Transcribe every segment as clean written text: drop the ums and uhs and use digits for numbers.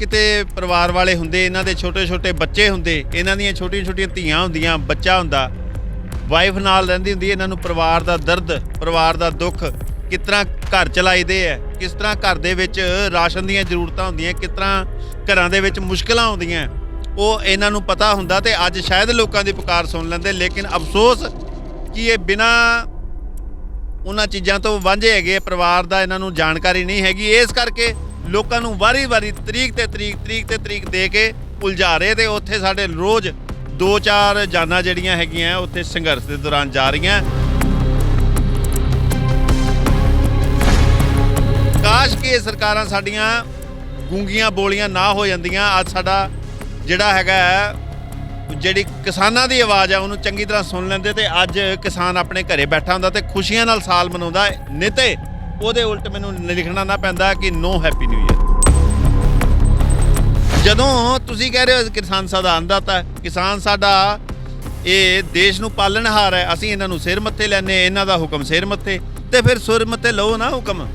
किते परिवार वाले हुंदे, इन्हां दे छोटे छोटे बच्चे हुंदे, इन्हां दीयां छोटियां छोटियां धीआं हुंदियां, बच्चा हुंदा, वाइफ नाल रहिंदी हुंदी, इन्हां नूं परिवार दा दर्द, परिवार दा दुख, किस तरह घर चलाईदे है, किस तरह घर दे विच राशन दीयां जरूरतां हुंदियां, किस तरह घरां दे विच मुश्किलां आउंदियां, ਉਹ ਇਹਨਾਂ ਨੂੰ पता ਹੁੰਦਾ ਤੇ ਅੱਜ शायद ਲੋਕਾਂ ਦੀ पुकार सुन ਲੈਂਦੇ। लेकिन अफसोस कि ये बिना ਉਹਨਾਂ ਚੀਜ਼ਾਂ ਤੋਂ ਵਾਂਝੇ ਹੈਗੇ, ਪਰਿਵਾਰ ਦਾ ਇਹਨਾਂ ਨੂੰ ਜਾਣਕਾਰੀ ਨਹੀਂ ਹੈਗੀ। ਇਸ ਕਰਕੇ ਲੋਕਾਂ ਨੂੰ ਵਾਰੀ-ਵਾਰੀ ਤਰੀਕ ਤੇ ਤਰੀਕ ਦੇ ਕੇ ਉਲਝਾ ਰਹੇ ਤੇ ਉੱਥੇ ਸਾਡੇ ਰੋਜ਼ 2-4 ਜਾਨਾਂ ਜਿਹੜੀਆਂ ਹੈਗੀਆਂ ਉੱਥੇ ਸੰਘਰਸ਼ ਦੇ ਦੌਰਾਨ ਜਾ ਰਹੀਆਂ। ਕਾਸ਼ ਕਿ ਇਹ ਸਰਕਾਰਾਂ ਸਾਡੀਆਂ ਗੂੰਗੀਆਂ ਬੋਲੀਆਂ ਨਾ ਹੋ ਜਾਂਦੀਆਂ। ਅੱਜ ਸਾਡਾ ਜਿਹੜਾ ਹੈਗਾ ਜਿਹੜੀ ਕਿਸਾਨਾਂ ਦੀ ਆਵਾਜ਼ ਆ ਉਹਨੂੰ ਚੰਗੀ ਤਰ੍ਹਾਂ ਸੁਣ ਲੈਂਦੇ ਤੇ ਅੱਜ ਕਿਸਾਨ ਆਪਣੇ ਘਰੇ ਬੈਠਾ ਹੁੰਦਾ ਤੇ ਖੁਸ਼ੀਆਂ ਨਾਲ ਸਾਲ ਮਨਾਉਂਦਾ। ਨਹੀਂ ਤੇ ਉਹਦੇ ਉਲਟ ਮੈਨੂੰ ਲਿਖਣਾ ਨਾ ਪੈਂਦਾ ਕਿ ਨੋ ਹੈਪੀ ਨਿਊ ਈਅਰ। ਜਦੋਂ ਤੁਸੀਂ ਕਹਿ ਰਹੇ ਹੋ ਕਿਸਾਨ ਸਾਡਾ ਅੰਨਦਾਤਾ, ਕਿਸਾਨ ਸਾਡਾ ਇਹ ਦੇਸ਼ ਨੂੰ ਪਾਲਣਹਾਰ ਹੈ, ਅਸੀਂ ਇਹਨਾਂ ਨੂੰ ਸਿਰ ਮੱਥੇ ਲੈਂਦੇ, ਇਹਨਾਂ ਦਾ ਹੁਕਮ ਸਿਰ ਮੱਥੇ, ਤੇ ਫਿਰ ਸਿਰ ਮੱਥੇ ਲਓ ਨਾ ਹੁਕਮ।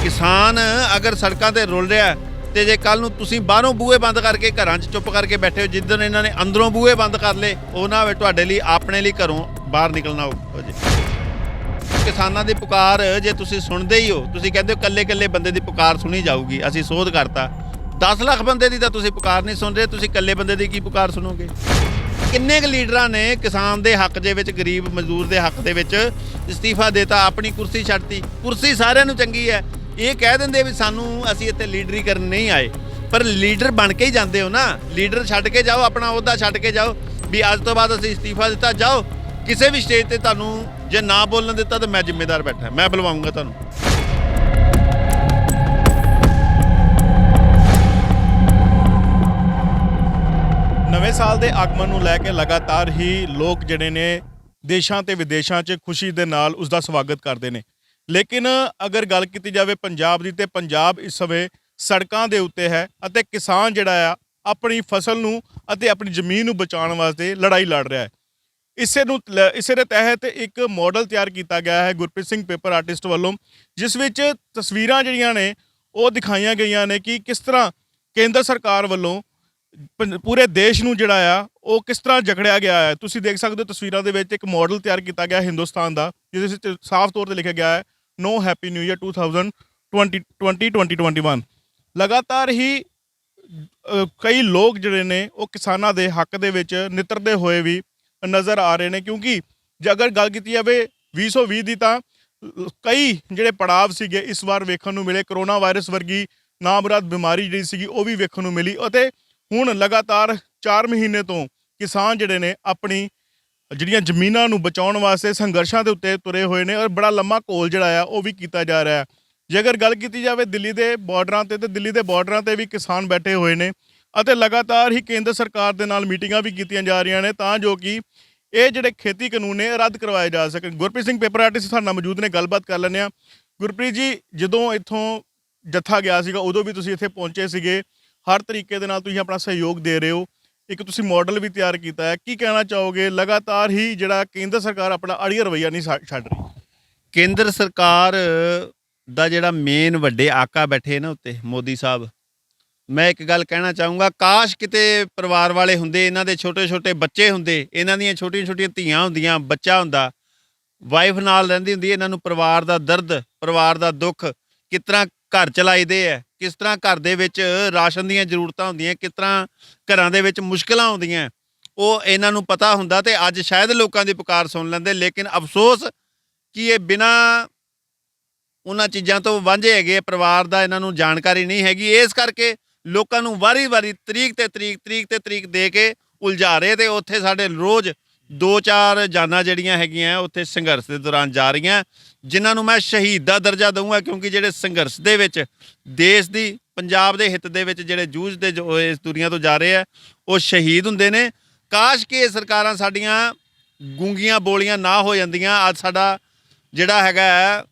ਕਿਸਾਨ ਅਗਰ ਸੜਕਾਂ ਤੇ ਰੁਲ ਰਿਹਾ ਤੇ ਜੇ ਕੱਲ ਨੂੰ ਤੁਸੀਂ ਬਾਹਰੋਂ ਬੂਹੇ ਬੰਦ ਕਰਕੇ ਘਰਾਂ 'ਚ ਚੁੱਪ ਕਰਕੇ ਬੈਠੇ ਹੋ, ਜਿੱਦਣ ਇਹਨਾਂ ਨੇ ਅੰਦਰੋਂ ਬੂਹੇ ਬੰਦ ਕਰ ਲਏ ਉਹ ਨਾ ਹੋਵੇ ਤੁਹਾਡੇ ਲਈ, ਆਪਣੇ ਲਈ ਘਰੋਂ ਬਾਹਰ ਨਿਕਲਣਾ ਹੋ ਜੇ। ਕਿਸਾਨਾਂ ਦੀ ਪੁਕਾਰ ਜੇ ਤੁਸੀਂ ਸੁਣਦੇ ਹੀ ਹੋ, ਤੁਸੀਂ ਕਹਿੰਦੇ ਹੋ ਇਕੱਲੇ ਬੰਦੇ ਦੀ ਪੁਕਾਰ ਸੁਣੀ ਜਾਊਗੀ, ਅਸੀਂ ਸੋਧ ਕਰਤਾ। 10 ਲੱਖ ਬੰਦੇ ਦੀ ਤਾਂ ਤੁਸੀਂ ਪੁਕਾਰ ਨਹੀਂ ਸੁਣ ਰਹੇ, ਤੁਸੀਂ ਇਕੱਲੇ ਬੰਦੇ ਦੀ ਕੀ ਪੁਕਾਰ ਸੁਣੋਗੇ? ਕਿੰਨੇ ਕੁ ਲੀਡਰਾਂ ਨੇ ਕਿਸਾਨ ਦੇ ਹੱਕ ਦੇ ਵਿੱਚ, ਗਰੀਬ ਮਜ਼ਦੂਰ ਦੇ ਹੱਕ ਦੇ ਵਿੱਚ ਇਸਤੀਫਾ ਦੇਤਾ, ਆਪਣੀ ਕੁਰਸੀ ਛੱਡਤੀ। ਕੁਰਸੀ ਸਾਰਿਆਂ ਨੂੰ ਚੰਗੀ ਹੈ, ਇਹ ਕਹਿ ਦਿੰਦੇ ਵੀ ਸਾਨੂੰ ਅਸੀਂ ਇੱਥੇ ਲੀਡਰੀ ਕਰਨ ਨਹੀਂ ਆਏ, ਪਰ ਲੀਡਰ ਬਣ ਕੇ ਹੀ ਜਾਂਦੇ ਹੋ ਨਾ। ਲੀਡਰ ਛੱਡ ਕੇ ਜਾਓ, ਆਪਣਾ ਅਹੁਦਾ ਛੱਡ ਕੇ ਜਾਓ ਵੀ ਅੱਜ ਤੋਂ ਬਾਅਦ ਅਸੀਂ ਇਸਤੀਫਾ ਦਿੱਤਾ। ਜਾਓ ਕਿਸੇ ਵੀ ਸਟੇਜ ਤੇ ਤੁਹਾਨੂੰ ਜੇ ਨਾ ਬੋਲਣ ਦਿੱਤਾ ਤਾਂ ਮੈਂ ਜ਼ਿੰਮੇਦਾਰ ਬੈਠਾ, ਮੈਂ ਬੁਲਵਾਉਂਗਾ ਤੁਹਾਨੂੰ। ਨਵੇਂ ਸਾਲ ਦੇ ਆਗਮਨ ਨੂੰ ਲੈ ਕੇ ਲਗਾਤਾਰ ਹੀ ਲੋਕ ਜਿਹੜੇ ਨੇ ਦੇਸ਼ਾਂ ਤੇ ਵਿਦੇਸ਼ਾਂ 'ਚ ਖੁਸ਼ੀ ਦੇ ਨਾਲ ਉਸ ਦਾ ਸਵਾਗਤ ਕਰਦੇ ਨੇ। ਲੇਕਿਨ ਅਗਰ ਗੱਲ ਕੀਤੀ ਜਾਵੇ ਪੰਜਾਬ ਦੀ, ਤੇ ਪੰਜਾਬ ਇਸ ਸਮੇਂ ਸੜਕਾਂ ਦੇ ਉੱਤੇ ਹੈ ਅਤੇ ਕਿਸਾਨ ਜਿਹੜਾ ਆ ਆਪਣੀ ਫਸਲ ਨੂੰ ਅਤੇ ਆਪਣੀ ਜ਼ਮੀਨ ਨੂੰ ਬਚਾਉਣ ਵਾਸਤੇ ਲੜਾਈ ਲੜ ਰਿਹਾ ਹੈ। ਇਸੇ ਦੇ ਤਹਿਤ ਇੱਕ ਮਾਡਲ ਤਿਆਰ ਕੀਤਾ ਗਿਆ ਹੈ ਗੁਰਪ੍ਰੀਤ ਸਿੰਘ ਪੇਪਰ ਆਰਟਿਸਟ ਵੱਲੋਂ, ਜਿਸ ਵਿੱਚ ਤਸਵੀਰਾਂ ਜਿਹੜੀਆਂ ਨੇ ਉਹ ਦਿਖਾਈਆਂ ਗਈਆਂ ਨੇ ਕਿ ਕਿਸ ਤਰ੍ਹਾਂ ਕੇਂਦਰ ਸਰਕਾਰ ਵੱਲੋਂ ਪੂਰੇ ਦੇਸ਼ ਨੂੰ ਜਿਹੜਾ ਆ ਉਹ ਕਿਸ ਤਰ੍ਹਾਂ ਜਕੜਿਆ ਗਿਆ ਹੈ। ਤੁਸੀਂ ਦੇਖ ਸਕਦੇ ਹੋ ਤਸਵੀਰਾਂ ਦੇ ਵਿੱਚ ਇੱਕ ਮਾਡਲ ਤਿਆਰ ਕੀਤਾ ਗਿਆ ਹਿੰਦੁਸਤਾਨ ਦਾ, ਜਿਸ ਵਿੱਚ ਸਾਫ਼ ਤੌਰ 'ਤੇ ਲਿਖਿਆ ਗਿਆ ਹੈ ਨੋ ਹੈਪੀ ਨਿਊ ਈਅਰ 2021। ਲਗਾਤਾਰ ਹੀ ਕਈ ਲੋਕ ਜਿਹੜੇ ਨੇ ਉਹ ਕਿਸਾਨਾਂ ਦੇ ਹੱਕ ਦੇ ਵਿੱਚ ਨਿੱਤਰਦੇ ਹੋਏ ਵੀ ਨਜ਼ਰ ਆ ਰਹੇ ਨੇ, ਕਿਉਂਕਿ ਜੇ ਅਗਰ ਗੱਲ ਕੀਤੀ ਜਾਵੇ 2020 ਦੀ ਤਾਂ ਕਈ ਜਿਹੜੇ ਪੜਾਵ ਸੀਗੇ ਇਸ ਵਾਰ ਵੇਖਣ ਨੂੰ ਮਿਲੇ। ਕਰੋਨਾ ਵਾਇਰਸ ਵਰਗੀ ਨਾਮੁਰਾਦ ਬਿਮਾਰੀ ਜਿਹੜੀ ਸੀਗੀ ਉਹ ਵੀ ਵੇਖਣ ਨੂੰ ਮਿਲੀ ਅਤੇ ਹੁਣ ਲਗਾਤਾਰ 4 ਮਹੀਨੇ ਤੋਂ ਕਿਸਾਨ ਜਿਹੜੇ ਨੇ ਆਪਣੀ ਜਿਹੜੀਆਂ ਜ਼ਮੀਨਾਂ ਨੂੰ ਬਚਾਉਣ ਵਾਸਤੇ ਸੰਘਰਸ਼ਾਂ ਦੇ ਉੱਤੇ ਤੁਰੇ ਹੋਏ ਨੇ ਔਰ ਬੜਾ ਲੰਮਾ ਘੋਲ ਜਿਹੜਾ ਆ ਉਹ ਵੀ ਕੀਤਾ ਜਾ ਰਿਹਾ ਹੈ। ਜੇ ਅਗਰ ਗੱਲ ਕੀਤੀ ਜਾਵੇ ਦਿੱਲੀ ਦੇ ਬਾਰਡਰਾਂ 'ਤੇ, ਤਾਂ ਦਿੱਲੀ ਦੇ ਬਾਰਡਰਾਂ 'ਤੇ ਵੀ ਕਿਸਾਨ ਬੈਠੇ ਹੋਏ ਨੇ ਅਤੇ ਲਗਾਤਾਰ ਹੀ ਕੇਂਦਰ ਸਰਕਾਰ ਦੇ ਨਾਲ ਮੀਟਿੰਗਾਂ ਵੀ ਕੀਤੀਆਂ ਜਾ ਰਹੀਆਂ ਨੇ ਤਾਂ ਜੋ ਕਿ ਇਹ ਜਿਹੜੇ ਖੇਤੀ ਕਾਨੂੰਨ ਨੇ ਰੱਦ ਕਰਵਾਏ ਜਾ ਸਕਣ। ਗੁਰਪ੍ਰੀਤ ਸਿੰਘ ਪੇਪਰ ਆਰਟਿਸਟ ਸਾਡੇ ਨਾਲ ਮੌਜੂਦ ਨੇ, ਗੱਲਬਾਤ ਕਰ ਲੈਂਦੇ ਹਾਂ। ਗੁਰਪ੍ਰੀਤ ਜੀ, ਜਦੋਂ ਇੱਥੋਂ ਜੱਥਾ ਗਿਆ ਸੀਗਾ ਉਦੋਂ ਵੀ ਤੁਸੀਂ ਇੱਥੇ ਪਹੁੰਚੇ ਸੀਗੇ, ਹਰ ਤਰੀਕੇ ਦੇ ਨਾਲ ਤੁਸੀਂ ਆਪਣਾ ਸਹਿਯੋਗ ਦੇ ਰਹੇ ਹੋ, ਇੱਕ ਤੁਸੀਂ ਮਾਡਲ ਵੀ ਤਿਆਰ ਕੀਤਾ ਹੈ, ਕੀ ਕਹਿਣਾ ਚਾਹੋਗੇ? ਲਗਾਤਾਰ ਹੀ ਜਿਹੜਾ ਕੇਂਦਰ ਸਰਕਾਰ ਆਪਣਾ ਅੜੀਆ ਰਵੱਈਆ ਨਹੀਂ ਛੱਡ ਰਹੀ। ਕੇਂਦਰ ਸਰਕਾਰ ਦਾ ਜਿਹੜਾ ਮੇਨ ਵੱਡੇ ਆਕਾ ਬੈਠੇ ਨਾ ਉੱਤੇ ਮੋਦੀ ਸਾਹਿਬ, ਮੈਂ ਇੱਕ ਗੱਲ ਕਹਿਣਾ ਚਾਹੂੰਗਾ, ਕਾਸ਼ ਕਿਤੇ ਪਰਿਵਾਰ ਵਾਲੇ ਹੁੰਦੇ, ਇਹਨਾਂ ਦੇ ਛੋਟੇ ਛੋਟੇ ਬੱਚੇ ਹੁੰਦੇ, ਇਹਨਾਂ ਦੀਆਂ ਛੋਟੀਆਂ ਛੋਟੀਆਂ ਧੀਆਂ ਹੁੰਦੀਆਂ, ਬੱਚਾ ਹੁੰਦਾ, ਵਾਈਫ ਨਾਲ ਰਹਿੰਦੀ ਹੁੰਦੀ, ਇਹਨਾਂ ਨੂੰ ਪਰਿਵਾਰ ਦਾ ਦਰਦ, ਪਰਿਵਾਰ ਦਾ ਦੁੱਖ, ਕਿਸ ਤਰ੍ਹਾਂ ਘਰ ਚਲਾਈਦੇ ਹੈ, ਕਿਸ ਤਰ੍ਹਾਂ ਘਰ ਦੇ ਵਿੱਚ ਰਾਸ਼ਨ ਦੀਆਂ ਜ਼ਰੂਰਤਾਂ ਹੁੰਦੀਆਂ, ਕਿਸ ਤਰ੍ਹਾਂ ਘਰਾਂ ਦੇ ਵਿੱਚ ਮੁਸ਼ਕਿਲਾਂ ਆਉਂਦੀਆਂ, ਉਹ ਇਹਨਾਂ ਨੂੰ ਪਤਾ ਹੁੰਦਾ ਤੇ ਅੱਜ ਸ਼ਾਇਦ ਲੋਕਾਂ ਦੀ ਪੁਕਾਰ ਸੁਣ ਲੈਂਦੇ। ਲੇਕਿਨ ਅਫਸੋਸ ਕਿ ਇਹ ਬਿਨਾ ਉਹਨਾਂ ਚੀਜ਼ਾਂ ਤੋਂ ਵਾਂਝੇ ਹੈਗੇ, ਪਰਿਵਾਰ ਦਾ ਇਹਨਾਂ ਨੂੰ ਜਾਣਕਾਰੀ ਨਹੀਂ ਹੈਗੀ। ਇਸ ਕਰਕੇ ਲੋਕਾਂ ਨੂੰ ਵਾਰੀ-ਵਾਰੀ ਤਰੀਕ ਤੇ ਤਰੀਕ ਦੇ ਕੇ ਉਲਝਾ ਰਹੇ ਤੇ ਉੱਥੇ ਸਾਡੇ ਰੋਜ਼ 2-4 ਜਾਨਾਂ ਜਿਹੜੀਆਂ ਹੈਗੀਆਂ ਉੱਥੇ ਸੰਘਰਸ਼ ਦੇ ਦੌਰਾਨ ਜਾ ਰਹੀਆਂ, ਜਿਨ੍ਹਾਂ ਨੂੰ ਮੈਂ ਸ਼ਹੀਦ ਦਾ ਦਰਜਾ ਦਊਂਗਾ, ਕਿਉਂਕਿ ਜਿਹੜੇ ਸੰਘਰਸ਼ ਦੇ ਵਿੱਚ ਦੇਸ਼ ਦੀ, ਪੰਜਾਬ ਦੇ ਹਿੱਤ ਦੇ ਵਿੱਚ ਜਿਹੜੇ ਜੂਝਦੇ ਜੋ ਇਸ ਦੁਨੀਆ ਤੋਂ ਜਾ ਰਹੇ ਆ ਉਹ ਸ਼ਹੀਦ ਹੁੰਦੇ ਨੇ। ਕਾਸ਼ ਕਿ ਇਹ ਸਰਕਾਰਾਂ ਸਾਡੀਆਂ ਗੂੰਗੀਆਂ ਬੋਲੀਆਂ ਨਾ ਹੋ ਜਾਂਦੀਆਂ। ਅੱਜ ਸਾਡਾ ਜਿਹੜਾ ਹੈਗਾ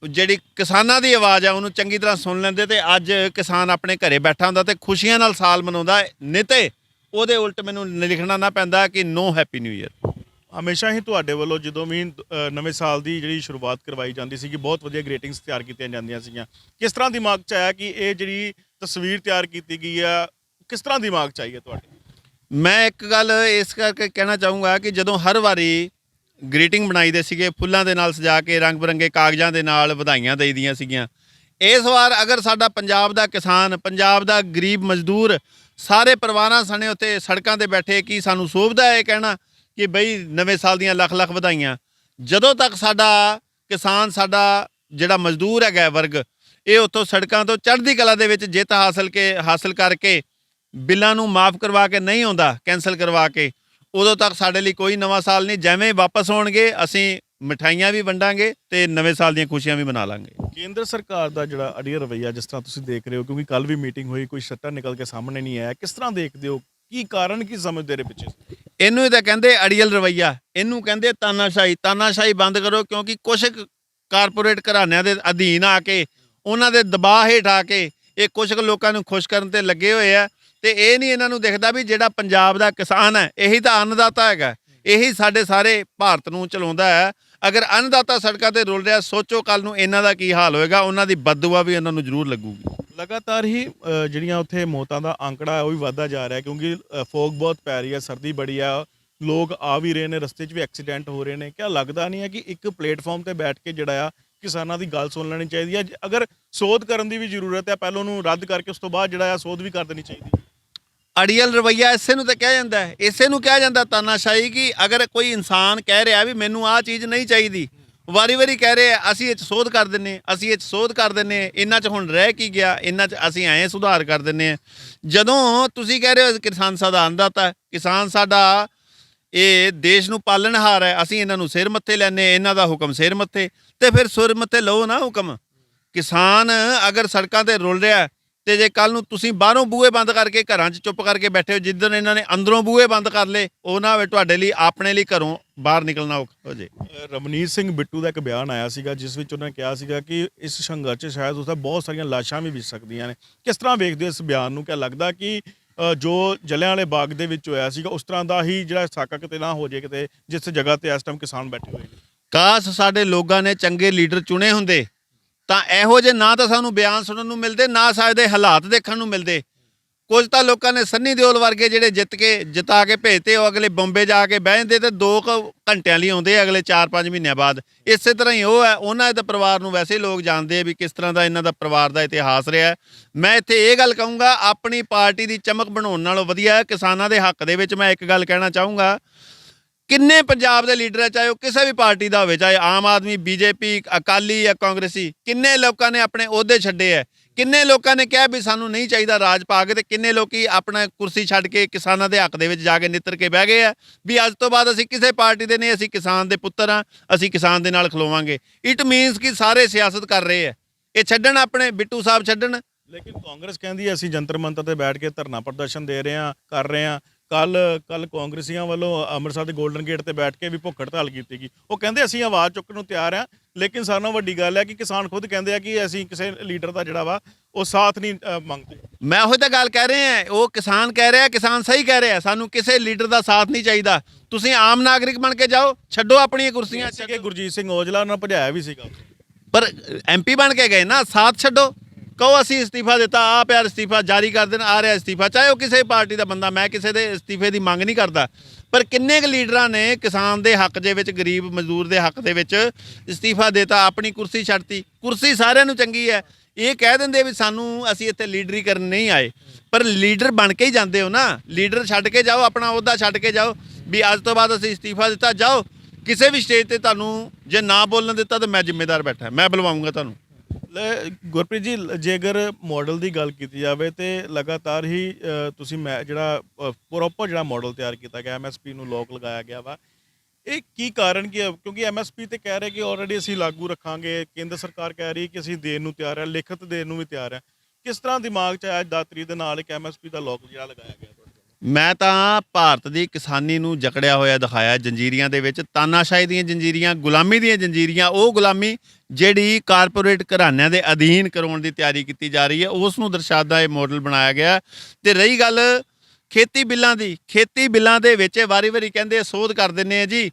ਜਿਹੜੀ ਕਿਸਾਨਾਂ ਦੀ ਆਵਾਜ਼ ਆ ਉਹਨੂੰ ਚੰਗੀ ਤਰ੍ਹਾਂ ਸੁਣ ਲੈਂਦੇ ਤੇ ਅੱਜ ਕਿਸਾਨ ਆਪਣੇ ਘਰੇ ਬੈਠਾ ਹੁੰਦਾ ਤੇ ਖੁਸ਼ੀਆਂ ਨਾਲ ਸਾਲ ਮਨਾਉਂਦਾ। ਨਹੀਂ ਤੇ ਉਹਦੇ ਉਲਟ ਮੈਨੂੰ ਲਿਖਣਾ ਨਾ ਪੈਂਦਾ ਕਿ ਨੋ ਹੈਪੀ ਨਿਊ ਈਅਰ। ਹਮੇਸ਼ਾ ਹੀ ਤੁਹਾਡੇ ਵੱਲੋਂ ਜਦੋਂ ਵੀ ਨਵੇਂ ਸਾਲ ਦੀ ਜਿਹੜੀ ਸ਼ੁਰੂਆਤ ਕਰਵਾਈ ਜਾਂਦੀ ਸੀਗੀ, ਬਹੁਤ ਵਧੀਆ ਗ੍ਰੀਟਿੰਗਸ ਤਿਆਰ ਕੀਤੀਆਂ ਜਾਂਦੀਆਂ ਸੀਗੀਆਂ। ਕਿਸ ਤਰ੍ਹਾਂ ਦਿਮਾਗ 'ਚ ਆਇਆ ਕਿ ਇਹ ਜਿਹੜੀ ਤਸਵੀਰ ਤਿਆਰ ਕੀਤੀ ਗਈ ਆ, ਕਿਸ ਤਰ੍ਹਾਂ ਦਿਮਾਗ ਚਾਹੀਏ ਤੁਹਾਡੇ? ਮੈਂ ਇੱਕ ਗੱਲ ਇਸ ਕਰਕੇ ਕਹਿਣਾ ਚਾਹੂੰਗਾ ਕਿ ਜਦੋਂ ਹਰ ਵਾਰੀ ਗ੍ਰੀਟਿੰਗ ਬਣਾਈਦੇ ਸੀਗੇ ਫੁੱਲਾਂ ਦੇ ਨਾਲ ਸਜਾ ਕੇ ਰੰਗ ਬਰੰਗੇ ਕਾਗਜ਼ਾਂ ਦੇ ਨਾਲ ਵਧਾਈਆਂ ਦੇਈਦੀਆਂ ਸੀਗੀਆਂ, ਇਸ ਵਾਰ ਅਗਰ ਸਾਡਾ ਪੰਜਾਬ ਦਾ ਕਿਸਾਨ, ਪੰਜਾਬ ਦਾ ਗਰੀਬ ਮਜ਼ਦੂਰ ਸਾਰੇ ਪਰਿਵਾਰਾਂ ਸਣੇ ਉੱਤੇ ਸੜਕਾਂ ਤੇ ਬੈਠੇ, ਕੀ ਸਾਨੂੰ ਸੋਭਦਾ ਇਹ ਕਹਿਣਾ ਕਿ ਬਈ ਨਵੇਂ ਸਾਲ ਦੀਆਂ ਲੱਖ ਲੱਖ ਵਧਾਈਆਂ? ਜਦੋਂ ਤੱਕ ਸਾਡਾ ਕਿਸਾਨ, ਸਾਡਾ ਜਿਹੜਾ ਮਜ਼ਦੂਰ ਹੈਗਾ ਵਰਗ, ਇਹ ਉੱਥੋਂ ਸੜਕਾਂ ਤੋਂ ਚੜ੍ਹਦੀ ਕਲਾ ਦੇ ਵਿੱਚ ਜਿੱਤ ਹਾਸਲ ਕਰਕੇ ਬਿੱਲਾਂ ਨੂੰ ਮਾਫ ਕਰਵਾ ਕੇ ਨਹੀਂ ਆਉਂਦਾ, ਕੈਂਸਲ ਕਰਵਾ ਕੇ, ਉਦੋਂ ਤੱਕ ਸਾਡੇ ਲਈ ਕੋਈ ਨਵਾਂ ਸਾਲ ਨਹੀਂ। ਜਿਵੇਂ ਵਾਪਸ ਆਉਣਗੇ ਅਸੀਂ ਮਿਠਾਈਆਂ ਵੀ ਵੰਡਾਂਗੇ ਤੇ ਨਵੇਂ ਸਾਲ ਦੀਆਂ ਖੁਸ਼ੀਆਂ ਵੀ ਮਨਾ ਲਾਂਗੇ। ਕੇਂਦਰ ਸਰਕਾਰ ਦਾ ਜਿਹੜਾ ਅੜੀਅਲ ਰਵੱਈਆ ਜਿਸ ਤਰ੍ਹਾਂ ਤੁਸੀਂ ਦੇਖ ਰਹੇ ਹੋ, ਕਿਉਂਕਿ ਕੱਲ ਵੀ ਮੀਟਿੰਗ ਹੋਈ, ਕੋਈ ਸੱਟਾ ਨਿਕਲ ਕੇ ਸਾਹਮਣੇ ਨਹੀਂ ਆਇਆ, ਕਿਸ ਤਰ੍ਹਾਂ ਦੇਖਦੇ ਹੋ? ਕੀ ਕਾਰਨ, ਕੀ ਸਮਝਦੇ ਰਹੇ ਪਿੱਛੇ? ਇਹਨੂੰ ਹੀ ਤਾਂ ਕਹਿੰਦੇ ਅੜੀਅਲ ਰਵੱਈਆ, ਇਹਨੂੰ ਕਹਿੰਦੇ ਤਾਨਾਸ਼ਾਹੀ। ਤਾਨਾਸ਼ਾਹੀ ਬੰਦ ਕਰੋ, ਕਿਉਂਕਿ ਕੁਛ ਕਾਰਪੋਰੇਟ ਘਰਾਣਿਆਂ ਦੇ ਅਧੀਨ ਆ ਕੇ, ਉਹਨਾਂ ਦੇ ਦਬਾਅ ਹੇਠ ਆ ਕੇ ਇਹ ਕੁਛ ਕੁ ਲੋਕਾਂ ਨੂੰ ਖੁਸ਼ ਕਰਨ ਤੇ ਲੱਗੇ ਹੋਏ ਆ, ਤੇ ਇਹ ਨਹੀਂ ਇਹਨਾਂ ਨੂੰ ਦਿਖਦਾ ਵੀ ਜਿਹੜਾ ਪੰਜਾਬ ਦਾ ਕਿਸਾਨ ਹੈ ਇਹੀ ਤਾਂ ਅੰਨਦਾਤਾ ਹੈਗਾ, ਇਹੀ ਸਾਡੇ ਸਾਰੇ ਭਾਰਤ ਨੂੰ ਚਲਾਉਂਦਾ ਹੈ। ਅਗਰ ਅੰਨਦਾਤਾ ਸੜਕਾਂ ਤੇ ਰੁਲ ਰਿਹਾ, ਸੋਚੋ ਕੱਲ ਨੂੰ ਇਹਨਾਂ ਦਾ ਕੀ ਹਾਲ ਹੋਏਗਾ, ਉਹਨਾਂ ਦੀ ਬਦਦੁਆ ਵੀ ਇਹਨਾਂ ਨੂੰ ਜ਼ਰੂਰ ਲੱਗੂਗੀ। ਲਗਾਤਾਰ ਹੀ ਜਿਹੜੀਆਂ ਉੱਥੇ ਮੌਤਾਂ ਦਾ ਅੰਕੜਾ ਹੈ ਉਹ ਵੀ ਵੱਧਦਾ ਜਾ ਰਿਹਾ, ਕਿਉਂਕਿ ਫੋਗ ਬਹੁਤ ਪੈ ਰਹੀ ਹੈ, ਸਰਦੀ ਬੜੀ ਆ, ਲੋਕ ਆ ਵੀ ਰਹੇ ਨੇ, ਰਸਤੇ 'ਚ ਵੀ ਐਕਸੀਡੈਂਟ ਹੋ ਰਹੇ ਨੇ। ਕਿਆ ਲੱਗਦਾ ਨਹੀਂ ਹੈ ਕਿ ਇੱਕ ਪਲੇਟਫਾਰਮ ਤੇ ਬੈਠ ਕੇ ਜਿਹੜਾ ਆ ਕਿਸਾਨਾਂ ਦੀ ਗੱਲ ਸੁਣ ਲੈਣੀ ਚਾਹੀਦੀ ਹੈ? ਅਗਰ ਸੋਧ ਕਰਨ ਦੀ ਵੀ ਜ਼ਰੂਰਤ ਹੈ, ਪਹਿਲਾਂ ਉਹਨੂੰ ਰੱਦ ਕਰਕੇ ਉਸ ਤੋਂ ਬਾਅਦ ਜਿਹੜਾ ਆ ਸੋਧ ਵੀ ਕਰ ਦੇਣੀ ਚਾਹੀਦੀ ਹੈ। ਅੜੀਅਲ ਰਵੱਈਆ ਇਸੇ ਨੂੰ ਤਾਂ ਕਿਹਾ ਜਾਂਦਾ ਹੈ, ਇਸੇ ਨੂੰ ਕਿਹਾ ਜਾਂਦਾ ਤਾਨਾਸ਼ਾਹੀ। ਕਿ ਅਗਰ ਕੋਈ ਇਨਸਾਨ ਕਹਿ ਰਿਹਾ ਵੀ ਮੈਨੂੰ ਆਹ ਚੀਜ਼ ਨਹੀਂ ਚਾਹੀਦੀ, ਵਾਰੀ ਕਹਿ ਰਹੇ ਅਸੀਂ ਇਹ 'ਚ ਸੋਧ ਕਰ ਦਿੰਨੇ, ਅਸੀਂ ਇਹ 'ਚ ਸੋਧ ਕਰ ਦਿੰਨੇ, ਇਹਨਾਂ 'ਚ ਹੁਣ ਰਹਿ ਕੀ ਗਿਆ, ਇਹਨਾਂ 'ਚ ਅਸੀਂ ਐਂ ਸੁਧਾਰ ਕਰ ਦਿੰਨੇ ਆ। ਜਦੋਂ ਤੁਸੀਂ ਕਹਿ ਰਹੇ ਹੋ ਕਿਸਾਨ ਸਾਡਾ ਅੰਨਦਾਤਾ, ਕਿਸਾਨ ਸਾਡਾ ਇਹ ਦੇਸ਼ ਨੂੰ ਪਾਲਣਹਾਰ ਹੈ, ਅਸੀਂ ਇਹਨਾਂ ਨੂੰ ਸਿਰ ਮੱਥੇ ਲੈਂਦੇ, ਇਹਨਾਂ ਦਾ ਹੁਕਮ ਸਿਰ ਮੱਥੇ, ਤੇ ਫਿਰ ਸਿਰ ਮੱਥੇ ਲਓ ਨਾ ਹੁਕਮ। ਕਿਸਾਨ ਅਗਰ ਸੜਕਾਂ ਤੇ ਰੁਲ ਰਿਹਾ, ਤੇ ਜੇ ਕੱਲ ਨੂੰ ਤੁਸੀਂ ਬਾਹਰੋਂ ਬੂਹੇ ਬੰਦ ਕਰਕੇ ਘਰਾਂ 'ਚ ਚੁੱਪ ਕਰਕੇ ਬੈਠੇ ਹੋ, ਜਿੱਦਣ ਇਹਨਾਂ ਨੇ ਅੰਦਰੋਂ ਬੂਹੇ ਬੰਦ ਕਰ ਲਏ, ਉਹ ਨਾ ਹੋਵੇ ਤੁਹਾਡੇ ਲਈ, ਆਪਣੇ ਲਈ ਘਰੋਂ ਬਾਹਰ ਨਿਕਲਣਾ ਔਖਾ ਹੋ ਜੇ। ਰਮਨੀਤ ਸਿੰਘ ਬਿੱਟੂ ਦਾ ਇੱਕ ਬਿਆਨ ਆਇਆ ਸੀਗਾ ਜਿਸ ਵਿੱਚ ਉਹਨਾਂ ਕਿਹਾ ਸੀਗਾ ਕਿ ਇਸ ਸੰਘਰਸ਼ 'ਚ ਸ਼ਾਇਦ ਉਸ ਦਾ ਬਹੁਤ ਸਾਰੀਆਂ ਲਾਸ਼ਾਂ ਵੀ ਵਿਛ ਸਕਦੀਆਂ ਨੇ। ਕਿਸ ਤਰ੍ਹਾਂ ਵੇਖਦੇ ਹੋ ਇਸ ਬਿਆਨ ਨੂੰ? ਕਿਆ ਲੱਗਦਾ ਕਿ ਜੋ ਜਲਿਆਂਵਾਲੇ ਬਾਗ ਦੇ ਵਿੱਚ ਹੋਇਆ ਸੀਗਾ ਉਸ ਤਰ੍ਹਾਂ ਦਾ ਹੀ ਜਿਹੜਾ ਸਾਕਾ ਕਿਤੇ ਨਾ ਹੋ ਜੇ, ਕਿਤੇ ਜਿਸ ਜਗ੍ਹਾ ਤੇ ਇਸ ਟਾਈਮ ਕਿਸਾਨ ਬੈਠੇ ਹੋਏ ਨੇ? ਕਾਸ਼ ਸਾਡੇ ਲੋਕਾਂ ਨੇ ਚੰਗੇ ਲੀਡਰ ਚੁਣੇ ਹੁੰਦੇ ਤਾਂ ਇਹੋ ਜਿਹੇ ਨਾ ਤਾਂ ਸਾਨੂੰ ਬਿਆਨ ਸੁਣਨ ਨੂੰ ਮਿਲਦੇ, ਨਾ ਸਾਡੇ ਹਾਲਾਤ ਦੇਖਣ ਨੂੰ ਮਿਲਦੇ। ਕੁਝ ਤਾਂ ਲੋਕਾਂ ਨੇ ਸੰਨੀ ਦਿਓਲ ਵਰਗੇ ਜਿਹੜੇ ਜਿਤਾ ਕੇ ਭੇਜਤੇ, ਉਹ ਅਗਲੇ ਬੰਬੇ ਜਾ ਕੇ ਬਹਿ ਜਾਂਦੇ ਤੇ 2 ਘੰਟਿਆਂ ਲਈ ਆਉਂਦੇ ਅਗਲੇ 4-5 ਮਹੀਨਿਆਂ ਬਾਅਦ। ਇਸੇ ਤਰ੍ਹਾਂ ਹੀ ਉਹ ਹੈ, ਉਹਨਾਂ ਦੇ ਪਰਿਵਾਰ ਨੂੰ ਵੈਸੇ ਲੋਕ ਜਾਣਦੇ ਆ ਵੀ ਕਿਸ ਤਰ੍ਹਾਂ ਦਾ ਇਹਨਾਂ ਦਾ ਪਰਿਵਾਰ ਦਾ ਇਤਿਹਾਸ ਰਿਹਾ। ਮੈਂ ਇੱਥੇ ਇਹ ਗੱਲ ਕਹੂੰਗਾ, ਆਪਣੀ ਪਾਰਟੀ ਦੀ ਚਮਕ ਬਣਾਉਣ ਨਾਲੋਂ ਵਧੀਆ ਕਿਸਾਨਾਂ ਦੇ ਹੱਕ ਦੇ ਵਿੱਚ ਮੈਂ ਇੱਕ ਗੱਲ ਕਹਿਣਾ ਚਾਹੂੰਗਾ। ਕਿੰਨੇ ਪੰਜਾਬ ਦੇ ਲੀਡਰ ਹੈ, ਚਾਹੇ ਉਹ ਕਿਸੇ ਵੀ ਪਾਰਟੀ ਦਾ ਹੋਵੇ, ਚਾਹੇ ਆਮ ਆਦਮੀ, ਬੀਜੇਪੀ, ਅਕਾਲੀ ਜਾਂ ਕਾਂਗਰਸੀ, ਕਿੰਨੇ ਲੋਕਾਂ ਨੇ ਆਪਣੇ ਅਹੁਦੇ ਛੱਡੇ ਹੈ, ਕਿੰਨੇ ਲੋਕਾਂ ਨੇ ਕਿਹਾ ਵੀ ਸਾਨੂੰ ਨਹੀਂ ਚਾਹੀਦਾ ਰਾਜ ਪਾਗ, ਤੇ ਕਿੰਨੇ ਲੋਕੀ ਆਪਣਾ ਕੁਰਸੀ ਛੱਡ ਕੇ ਕਿਸਾਨਾਂ ਦੇ ਹੱਕ ਦੇ ਵਿੱਚ ਜਾ ਕੇ ਨਿੱਤਰ ਕੇ ਬਹਿ ਗਏ ਆ ਵੀ ਅੱਜ ਤੋਂ ਬਾਅਦ ਅਸੀਂ ਕਿਸੇ ਪਾਰਟੀ ਦੇ ਨਹੀਂ, ਅਸੀਂ ਕਿਸਾਨ ਦੇ ਪੁੱਤਰ ਹਾਂ, ਅਸੀਂ ਕਿਸਾਨ ਦੇ ਨਾਲ ਖਲੋਵਾਂਗੇ। ਇਟ ਮੀਨਸ ਕਿ ਸਾਰੇ ਸਿਆਸਤ ਕਰ ਰਹੇ ਆ, ਇਹ ਛੱਡਣ, ਆਪਣੇ ਬਿੱਟੂ ਸਾਹਿਬ ਛੱਡਣ। ਲੇਕਿਨ ਕਾਂਗਰਸ ਕਹਿੰਦੀ ਅਸੀਂ ਜੰਤਰ ਮੰਤਰ ਤੇ ਬੈਠ ਕੇ ਧਰਨਾ ਪ੍ਰਦਰਸ਼ਨ ਦੇ ਰਹੇ ਹਾਂ, ਕਰ ਰਹੇ ਹਾਂ। ਕੱਲ ਕਾਂਗਰਸੀਆਂ ਵੱਲੋਂ ਅੰਮ੍ਰਿਤਸਰ ਦੇ ਗੋਲਡਨ ਗੇਟ ਤੇ ਬੈਠ ਕੇ ਵੀ ਭੁੱਖ ਹੜਤਾਲ ਕੀਤੀ ਗਈ। ਉਹ ਕਹਿੰਦੇ ਅਸੀਂ ਆਵਾਜ਼ ਚੁੱਕਣ ਨੂੰ ਤਿਆਰ ਹਾਂ, ਲੇਕਿਨ ਸਾਰਿਆਂ ਨਾਲੋਂ ਵੱਡੀ ਗੱਲ ਹੈ ਕਿ ਕਿਸਾਨ ਖੁਦ ਕਹਿੰਦੇ ਆ ਕਿ ਅਸੀਂ ਕਿਸੇ ਲੀਡਰ ਦਾ ਜਿਹੜਾ ਵਾ ਉਹ ਸਾਥ ਨਹੀਂ ਮੰਗਦੇ। ਮੈਂ ਉਹੀ ਤਾਂ ਗੱਲ ਕਹਿ ਰਹੇ ਹਾਂ, ਉਹ ਕਿਸਾਨ ਕਹਿ ਰਿਹਾ, ਕਿਸਾਨ ਸਹੀ ਕਹਿ ਰਿਹਾ, ਸਾਨੂੰ ਕਿਸੇ ਲੀਡਰ ਦਾ ਸਾਥ ਨਹੀਂ ਚਾਹੀਦਾ। ਤੁਸੀਂ ਆਮ ਨਾਗਰਿਕ ਬਣ ਕੇ ਜਾਓ, ਛੱਡੋ ਆਪਣੀਆਂ ਕੁਰਸੀਆਂ। ਕਿ ਗੁਰਜੀਤ ਸਿੰਘ ਔਜਲਾ ਉਹਨਾਂ ਭਜਾਇਆ ਵੀ ਸੀਗਾ, ਪਰ MP ਬਣ ਕੇ ਗਏ ਨਾ, ਸਾਥ ਛੱਡੋ। ਕਹੋ ਅਸੀਂ ਇਸਤੀਫਾ ਦਿੱਤਾ, ਆ ਪਿਆਰ ਇਸਤੀਫਾ ਜਾਰੀ ਕਰ ਦੇਣ, ਆ ਰਿਹਾ ਇਸਤੀਫਾ, ਚਾਹੇ ਉਹ ਕਿਸੇ ਪਾਰਟੀ ਦਾ ਬੰਦਾ। ਮੈਂ ਕਿਸੇ ਦੇ ਇਸਤੀਫੇ ਦੀ ਮੰਗ ਨਹੀਂ ਕਰਦਾ, ਪਰ ਕਿੰਨੇ ਕੁ ਲੀਡਰਾਂ ਨੇ ਕਿਸਾਨ ਦੇ ਹੱਕ ਦੇ ਵਿੱਚ, ਗਰੀਬ ਮਜ਼ਦੂਰ ਦੇ ਹੱਕ ਦੇ ਵਿੱਚ ਇਸਤੀਫਾ ਦੇਤਾ, ਆਪਣੀ ਕੁਰਸੀ ਛੱਡਤੀ। ਕੁਰਸੀ ਸਾਰਿਆਂ ਨੂੰ ਚੰਗੀ ਹੈ, ਇਹ ਕਹਿ ਦਿੰਦੇ ਵੀ ਸਾਨੂੰ, ਅਸੀਂ ਇੱਥੇ ਲੀਡਰੀ ਕਰਨ ਨਹੀਂ ਆਏ, ਪਰ ਲੀਡਰ ਬਣ ਕੇ ਹੀ ਜਾਂਦੇ ਹੋ ਨਾ। ਲੀਡਰ ਛੱਡ ਕੇ ਜਾਓ, ਆਪਣਾ ਅਹੁਦਾ ਛੱਡ ਕੇ ਜਾਓ ਵੀ ਅੱਜ ਤੋਂ ਬਾਅਦ ਅਸੀਂ ਇਸਤੀਫਾ ਦਿੱਤਾ, ਜਾਓ ਕਿਸੇ ਵੀ ਸਟੇਜ ਤੇ। ਤੁਹਾਨੂੰ ਜੇ ਨਾ ਬੋਲਣ ਦਿੱਤਾ ਤਾਂ ਮੈਂ ਜ਼ਿੰਮੇਦਾਰ ਬੈਠਾ, ਮੈਂ ਬੁਲਵਾਉਂਗਾ ਤੁਹਾਨੂੰ। ਗੁਰਪ੍ਰੀਤ ਜੀ, ਜੇਕਰ ਮਾਡਲ ਦੀ ਗੱਲ ਕੀਤੀ ਜਾਵੇ ਤੇ ਲਗਾਤਾਰ ਹੀ ਤੁਸੀਂ ਜਿਹੜਾ ਪ੍ਰੋਪਰ ਜਿਹੜਾ ਮਾਡਲ ਤਿਆਰ ਕੀਤਾ ਗਿਆ, MSP ਨੂੰ ਲੋਕ ਲਗਾਇਆ ਗਿਆ ਵਾ, ਇਹ ਕੀ ਕਾਰਨ ਕੀ ਹੈ? ਕਿਉਂਕਿ MSP ਤੇ ਕਹਿ ਰਹੇ ਕਿ ਆਲਰੇਡੀ ਅਸੀਂ ਲਾਗੂ ਰੱਖਾਂਗੇ, ਕੇਂਦਰ ਸਰਕਾਰ ਕਹਿ ਰਹੀ ਕਿ ਅਸੀਂ ਦੇਣ ਨੂੰ ਤਿਆਰ ਹੈ, ਲਿਖਤ ਦੇਣ ਨੂੰ ਵੀ ਤਿਆਰ ਹੈ। ਕਿਸ ਤਰ੍ਹਾਂ ਦਿਮਾਗ 'ਚ ਆਇਆ ਦਾਤਰੀ ਦੇ ਨਾਲ ਇੱਕ MSP ਦਾ ਲੋਕ ਜਿਹੜਾ ਲਗਾਇਆ ਗਿਆ? ਮੈਂ ਤਾਂ ਭਾਰਤ ਦੀ ਕਿਸਾਨੀ ਨੂੰ ਜਕੜਿਆ ਹੋਇਆ ਦਿਖਾਇਆ ਜੰਜੀਰੀਆਂ ਦੇ ਵਿੱਚ, ਤਾਨਾਸ਼ਾਹੀ ਦੀਆਂ ਜੰਜੀਰੀਆਂ, ਗੁਲਾਮੀ ਦੀਆਂ ਜੰਜੀਰੀਆਂ। ਉਹ ਗੁਲਾਮੀ ਜਿਹੜੀ ਕਾਰਪੋਰੇਟ ਘਰਾਣਿਆਂ ਦੇ ਅਧੀਨ ਕਰਾਉਣ ਦੀ ਤਿਆਰੀ ਕੀਤੀ ਜਾ ਰਹੀ ਹੈ, ਉਸ ਨੂੰ ਦਰਸਾਉਂਦਾ ਇਹ ਮਾਡਲ ਬਣਾਇਆ ਗਿਆ। ਤੇ ਰਹੀ ਗੱਲ ਖੇਤੀ ਬਿੱਲਾਂ ਦੀ, ਖੇਤੀ ਬਿੱਲਾਂ ਦੇ ਵਿੱਚ ਵਾਰੀ ਕਹਿੰਦੇ ਸੋਧ ਕਰ ਦਿੰਦੇ ਆ ਜੀ,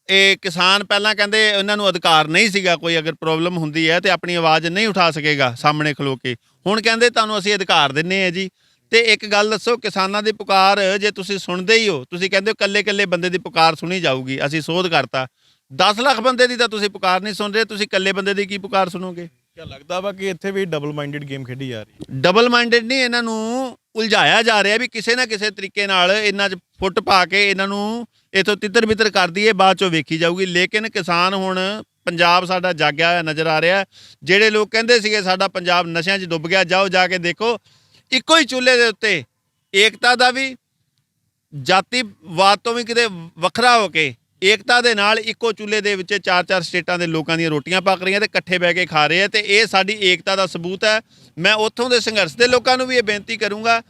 ਇਹ ਕਿਸਾਨ ਪਹਿਲਾਂ ਕਹਿੰਦੇ ਇਹਨਾਂ ਨੂੰ ਅਧਿਕਾਰ ਨਹੀਂ ਸੀਗਾ, ਕੋਈ ਅਗਰ ਪ੍ਰੋਬਲਮ ਹੁੰਦੀ ਹੈ ਤੇ ਆਪਣੀ ਆਵਾਜ਼ ਨਹੀਂ ਉਠਾ ਸਕੇਗਾ ਸਾਹਮਣੇ ਖਲੋ ਕੇ। ਹੁਣ ਕਹਿੰਦੇ ਤੁਹਾਨੂੰ ਅਸੀਂ ਅਧਿਕਾਰ ਦਿੰਨੇ ਆ ਜੀ। ਤੇ ਇੱਕ ਗੱਲ ਦੱਸੋ, ਕਿਸਾਨਾਂ ਦੀ ਪੁਕਾਰ ਜੇ ਤੁਸੀਂ ਸੁਣਦੇ ਹੀ ਹੋ, ਤੁਸੀਂ ਕਹਿੰਦੇ ਹੋ ਇਕੱਲੇ ਬੰਦੇ ਦੀ ਪੁਕਾਰ ਸੁਣੀ ਜਾਊਗੀ, ਅਸੀਂ ਸੋਧ ਕਰਤਾ। 10 ਲੱਖ ਬੰਦੇ ਦੀ ਤਾਂ ਤੁਸੀਂ ਪੁਕਾਰ ਨਹੀਂ ਸੁਣ ਰਹੇ, ਤੁਸੀਂ ਇਕੱਲੇ ਬੰਦੇ ਦੀ ਕੀ ਪੁਕਾਰ ਸੁਣੋਗੇ? ਕਿਆ ਲੱਗਦਾ ਵਾ ਕਿ ਇੱਥੇ ਵੀ ਡਬਲ ਮਾਈਂਡਡ ਗੇਮ ਖੇਡੀ ਜਾ ਰਹੀ ਹੈ? ਡਬਲ ਮਾਈਂਡਡ ਨਹੀਂ, ਇਹਨਾਂ ਨੂੰ ਉਲਝਾਇਆ ਜਾ ਰਿਹਾ ਵੀ ਕਿਸੇ ਨਾ ਕਿਸੇ ਤਰੀਕੇ ਨਾਲ ਇਹਨਾਂ 'ਚ ਫੁੱਟ ਪਾ ਕੇ ਇਹਨਾਂ ਨੂੰ ਇੱਥੋਂ ਤਿੱਤਰ ਬਿੱਤਰ ਕਰ ਦਈਏ, ਬਾਅਦ 'ਚੋਂ ਵੇਖੀ ਜਾਊਗੀ। ਲੇਕਿਨ ਕਿਸਾਨ ਹੁਣ, ਪੰਜਾਬ ਸਾਡਾ ਜਾਗਿਆ ਹੋਇਆ ਨਜ਼ਰ ਆ ਰਿਹਾ। ਜਿਹੜੇ ਲੋਕ ਕਹਿੰਦੇ ਸੀਗੇ ਸਾਡਾ ਪੰਜਾਬ ਨਸ਼ਿਆਂ 'ਚ ਡੁੱਬ ਗਿਆ, ਜਾਓ ਜਾ ਕੇ ਦੇਖੋ, ਇੱਕੋ ਹੀ ਚੁੱਲ੍ਹੇ ਦੇ ਉੱਤੇ ਏਕਤਾ ਦਾ ਵੀ, ਜਾਤੀਵਾਦ ਤੋਂ ਵੀ ਕਿਤੇ ਵੱਖਰਾ ਹੋ ਕੇ ਏਕਤਾ ਦੇ ਨਾਲ ਇੱਕੋ ਚੁੱਲ੍ਹੇ ਦੇ ਵਿੱਚ 4-4 ਸਟੇਟਾਂ ਦੇ ਲੋਕਾਂ ਦੀਆਂ ਰੋਟੀਆਂ ਪੱਕ ਰਹੀਆਂ ਤੇ ਇਕੱਠੇ ਬਹਿ ਕੇ ਖਾ ਰਹੇ ਆ। ਤੇ ਇਹ ਸਾਡੀ ਏਕਤਾ ਦਾ ਸਬੂਤ ਹੈ। ਮੈਂ ਉੱਥੋਂ ਦੇ ਸੰਘਰਸ਼ ਦੇ ਲੋਕਾਂ ਨੂੰ ਵੀ ਇਹ ਬੇਨਤੀ ਕਰੂੰਗਾ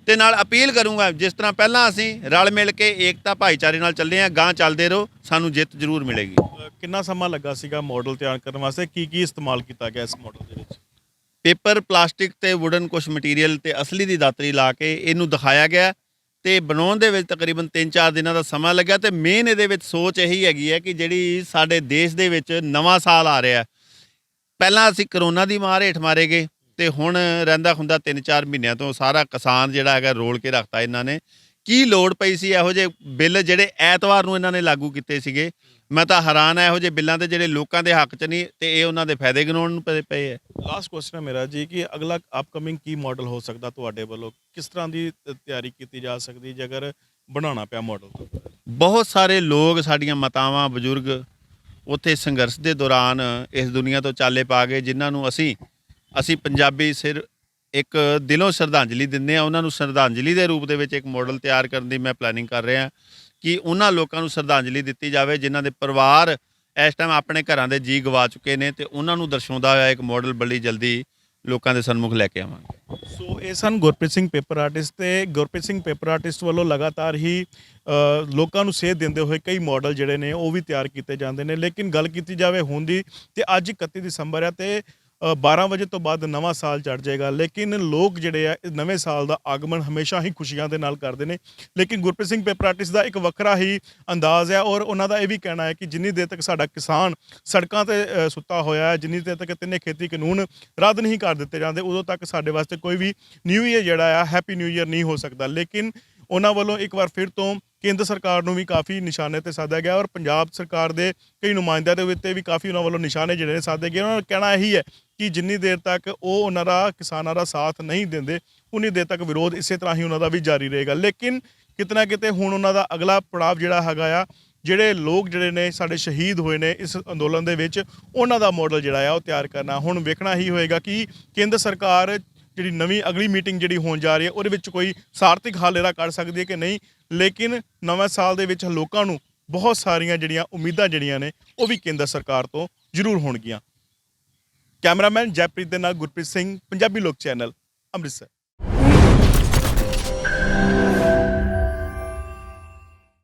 ਤੇ ਨਾਲ ਅਪੀਲ ਕਰੂੰਗਾ, ਜਿਸ ਤਰ੍ਹਾਂ ਪਹਿਲਾਂ ਅਸੀਂ ਰਲ ਮਿਲ ਕੇ ਏਕਤਾ ਭਾਈਚਾਰੇ ਨਾਲ ਚੱਲੇ ਹਾਂ, ਗਾਂਹ ਚੱਲਦੇ ਰਹੋ, ਸਾਨੂੰ ਜਿੱਤ ਜ਼ਰੂਰ ਮਿਲੇਗੀ। ਕਿੰਨਾ ਸਮਾਂ ਲੱਗਾ ਸੀਗਾ ਮਾਡਲ ਤਿਆਰ ਕਰਨ ਵਾਸਤੇ? ਕੀ ਇਸਤੇਮਾਲ ਕੀਤਾ ਗਿਆ ਇਸ ਮਾਡਲ ਦੇ ਵਿੱਚ? ਪੇਪਰ, ਪਲਾਸਟਿਕ ਤੇ ਵੁਡਨ ਕੁਛ ਮਟੀਰੀਅਲ ਤੇ ਅਸਲੀ ਦੀ ਦਾਤਰੀ ਲਾ ਕੇ ਇਹਨੂੰ ਦਿਖਾਇਆ ਗਿਆ ਤੇ ਬਣਾਉਣ ਦੇ ਵਿੱਚ ਤਕਰੀਬਨ 3-4 ਦਿਨਾਂ ਦਾ ਸਮਾਂ ਲੱਗਿਆ। ਤੇ ਮੇਨ ਇਹਦੇ ਵਿੱਚ ਸੋਚ ਇਹੀ ਹੈਗੀ ਹੈ ਕਿ ਜਿਹੜੀ ਸਾਡੇ ਦੇਸ਼ ਦੇ ਵਿੱਚ ਨਵਾਂ ਸਾਲ ਆ ਰਿਹਾ, ਪਹਿਲਾਂ ਅਸੀਂ ਕਰੋਨਾ ਦੀ ਮਾਰ ਹੇਠ ਮਾਰੇ ਗਏ ਤੇ ਹੁਣ ਰਹਿੰਦਾ ਹੁੰਦਾ 3-4 ਮਹੀਨਿਆਂ ਤੋਂ ਸਾਰਾ ਕਿਸਾਨ ਜਿਹੜਾ ਹੈਗਾ ਰੋਲ ਕੇ ਰੱਖਤਾ ਇਹਨਾਂ ਨੇ। ਕੀ ਲੋੜ ਪਈ ਸੀ ਇਹੋ ਜਿਹੇ ਬਿੱਲ ਜਿਹੜੇ ਐਤਵਾਰ ਨੂੰ ਇਹਨਾਂ ਨੇ ਲਾਗੂ ਕੀਤੇ ਸੀਗੇ? ਮੈਂ ਤਾਂ ਹੈਰਾਨ ਆ ਇਹੋ ਜਿਹੇ ਬਿੱਲਾਂ ਦੇ ਜਿਹੜੇ ਲੋਕਾਂ ਦੇ ਹੱਕ 'ਚ ਨਹੀਂ ਤੇ ਇਹ ਉਹਨਾਂ ਦੇ ਫਾਇਦੇ ਗਿਣਾਉਣ ਨੂੰ ਪਏ ਹੈ। ਲਾਸਟ ਕੁਐਸਚਨ ਹੈ ਮੇਰਾ ਜੀ ਕਿ ਅਗਲਾ ਅਪਕਮਿੰਗ ਕੀ ਮਾਡਲ ਹੋ ਸਕਦਾ ਤੁਹਾਡੇ ਵੱਲੋਂ? ਕਿਸ ਤਰ੍ਹਾਂ ਦੀ ਤਿਆਰੀ ਕੀਤੀ ਜਾ ਸਕਦੀ ਜੇ ਅਗਰ ਬਣਾਉਣਾ ਪਿਆ ਮਾਡਲ? ਬਹੁਤ ਸਾਰੇ ਲੋਕ, ਸਾਡੀਆਂ ਮਾਤਾਵਾਂ, ਬਜ਼ੁਰਗ ਉੱਥੇ ਸੰਘਰਸ਼ ਦੇ ਦੌਰਾਨ ਇਸ ਦੁਨੀਆ ਤੋਂ ਚਾਲੇ ਪਾ ਗਏ, ਜਿਨ੍ਹਾਂ ਨੂੰ ਅਸੀਂ ਪੰਜਾਬੀ ਸਿਰ ਇੱਕ ਦਿਲੋਂ ਸ਼ਰਧਾਂਜਲੀ ਦਿੰਦੇ ਹਾਂ। ਉਹਨਾਂ ਨੂੰ ਸ਼ਰਧਾਂਜਲੀ ਦੇ ਰੂਪ ਦੇ ਵਿੱਚ ਇੱਕ ਮਾਡਲ ਤਿਆਰ ਕਰਨ ਦੀ ਮੈਂ ਪਲੈਨਿੰਗ ਕਰ ਰਿਹਾ ਕਿ ਉਹਨਾਂ ਲੋਕਾਂ ਨੂੰ ਸ਼ਰਧਾਂਜਲੀ ਦਿੱਤੀ ਜਾਵੇ ਜਿਨ੍ਹਾਂ ਦੇ ਪਰਿਵਾਰ ਇਸ ਟਾਈਮ ਆਪਣੇ ਘਰਾਂ ਦੇ ਜੀਅ ਗਵਾ ਚੁੱਕੇ ਨੇ, ਤੇ ਉਹਨਾਂ ਨੂੰ ਦਰਸਾਉਂਦਾ ਹੋਇਆ ਇੱਕ ਮਾਡਲ ਬੜੀ ਜਲਦੀ ਲੋਕਾਂ ਦੇ ਸਨਮੁਖ ਲੈ ਕੇ ਆਵਾਂਗੇ। ਸੋ ਇਹ ਸਨ ਗੁਰਪ੍ਰੀਤ ਸਿੰਘ ਪੇਪਰ ਆਰਟਿਸਟ, ਤੇ ਗੁਰਪ੍ਰੀਤ ਸਿੰਘ ਪੇਪਰ ਆਰਟਿਸਟ ਵੱਲੋਂ ਲਗਾਤਾਰ ਹੀ ਲੋਕਾਂ ਨੂੰ ਸੇਧ ਦਿੰਦੇ ਹੋਏ ਕਈ ਮਾਡਲ ਜਿਹੜੇ ਨੇ ਉਹ ਵੀ ਤਿਆਰ ਕੀਤੇ ਜਾਂਦੇ ਨੇ। ਲੇਕਿਨ ਗੱਲ ਕੀਤੀ ਜਾਵੇ ਹੁਣ ਦੀ, ਤੇ ਅੱਜ 31 ਦਸੰਬਰ ਹੈ ਤੇ 12 ਵਜੇ ਤੋਂ ਬਾਅਦ ਨਵਾਂ ਸਾਲ ਚੜ੍ਹ ਜਾਏਗਾ। ਲੇਕਿਨ ਲੋਕ ਜਿਹੜੇ ਆ ਨਵੇਂ ਸਾਲ ਦਾ ਆਗਮਨ ਹਮੇਸ਼ਾ ਹੀ ਖੁਸ਼ੀਆਂ ਦੇ ਨਾਲ ਕਰਦੇ ਨੇ। ਲੇਕਿਨ ਗੁਰਪ੍ਰੀਤ ਸਿੰਘ ਪੇਪਰ ਆਰਟਿਸਟ ਦਾ ਇੱਕ ਵੱਖਰਾ ਹੀ ਅੰਦਾਜ਼ ਹੈ, ਔਰ ਉਹਨਾਂ ਦਾ ਇਹ ਵੀ ਕਹਿਣਾ ਹੈ ਕਿ ਜਿੰਨੀ ਦੇਰ ਤੱਕ ਸਾਡਾ ਕਿਸਾਨ ਸੜਕਾਂ 'ਤੇ ਸੁੱਤਾ ਹੋਇਆ ਹੈ, ਜਿੰਨੀ ਦੇਰ ਤੱਕ ਤਿੰਨੇ ਖੇਤੀ ਕਾਨੂੰਨ ਰੱਦ ਨਹੀਂ ਕਰ ਦਿੱਤੇ ਜਾਂਦੇ, ਉਦੋਂ ਤੱਕ ਸਾਡੇ ਵਾਸਤੇ ਕੋਈ ਵੀ ਨਿਊ ਈਅਰ ਜਿਹੜਾ ਆ, ਹੈਪੀ ਨਿਊ ਈਅਰ ਨਹੀਂ ਹੋ ਸਕਦਾ। ਲੇਕਿਨ ਉਹਨਾਂ ਵੱਲੋਂ ਇੱਕ ਵਾਰ ਫਿਰ ਤੋਂ ਕੇਂਦਰ ਸਰਕਾਰ ਨੂੰ ਵੀ ਕਾਫੀ ਨਿਸ਼ਾਨੇ 'ਤੇ ਸਾਧਿਆ ਗਿਆ, ਔਰ ਪੰਜਾਬ ਸਰਕਾਰ ਦੇ ਕਈ ਨੁਮਾਇੰਦਿਆਂ ਦੇ ਉੱਤੇ ਵੀ ਕਾਫੀ ਉਹਨਾਂ ਵੱਲੋਂ ਨਿਸ਼ਾਨੇ ਜਿਹੜੇ ਨੇ ਸਾਧੇ ਗਏ। ਉਹਨਾਂ ਦਾ ਕਹਿਣਾ ਇਹੀ ਹੈ ਕਿ ਜਿੰਨੀ ਦੇਰ ਤੱਕ ਉਹ ਉਹਨਾਂ ਦਾ ਕਿਸਾਨਾਂ ਦਾ ਸਾਥ ਨਹੀਂ ਦਿੰਦੇ, ਉਨੀ ਦੇਰ ਤੱਕ ਵਿਰੋਧ ਇਸੇ ਤਰ੍ਹਾਂ ਹੀ ਉਹਨਾਂ ਦਾ ਵੀ ਜਾਰੀ ਰਹੇਗਾ। ਲੇਕਿਨ ਕਿਤੇ ਨਾ ਕਿਤੇ ਹੁਣ ਉਹਨਾਂ ਦਾ ਅਗਲਾ ਪੜਾਅ ਜਿਹੜਾ ਹੈਗਾ ਆ, ਜਿਹੜੇ ਲੋਕ ਜਿਹੜੇ ਨੇ ਸਾਡੇ ਸ਼ਹੀਦ ਹੋਏ ਨੇ ਇਸ ਅੰਦੋਲਨ ਦੇ ਵਿੱਚ, ਉਹਨਾਂ ਦਾ ਮਾਡਲ ਜਿਹੜਾ ਆ ਉਹ ਤਿਆਰ ਕਰਨਾ। ਹੁਣ ਵੇਖਣਾ ਹੀ ਹੋਏਗਾ ਕਿ ਕੇਂਦਰ ਸਰਕਾਰ ਜਿਹੜੀ ਨਵੀਂ ਅਗਲੀ ਮੀਟਿੰਗ ਜਿਹੜੀ ਹੋਣ ਜਾ ਰਹੀ ਹੈ ਉਹਦੇ ਵਿੱਚ ਕੋਈ ਸਾਰਥਿਕ ਹੱਲ ਇਹਦਾ ਕੱਢ ਸਕਦੀ ਹੈ ਕਿ ਨਹੀਂ। ਲੇਕਿਨ ਨਵੇਂ ਸਾਲ ਦੇ ਵਿੱਚ ਲੋਕਾਂ ਨੂੰ ਬਹੁਤ ਸਾਰੀਆਂ ਜਿਹੜੀਆਂ ਉਮੀਦਾਂ ਜਿਹੜੀਆਂ ਨੇ ਉਹ ਵੀ ਕੇਂਦਰ ਸਰਕਾਰ ਤੋਂ ਜ਼ਰੂਰ ਹੋਣਗੀਆਂ। ਕੈਮਰਾਮੈਨ ਜੈਪ੍ਰੀਤ ਦੇ ਨਾਲ ਗੁਰਪ੍ਰੀਤ ਸਿੰਘ, ਪੰਜਾਬੀ ਲੋਕ ਚੈਨਲ, ਅੰਮ੍ਰਿਤਸਰ।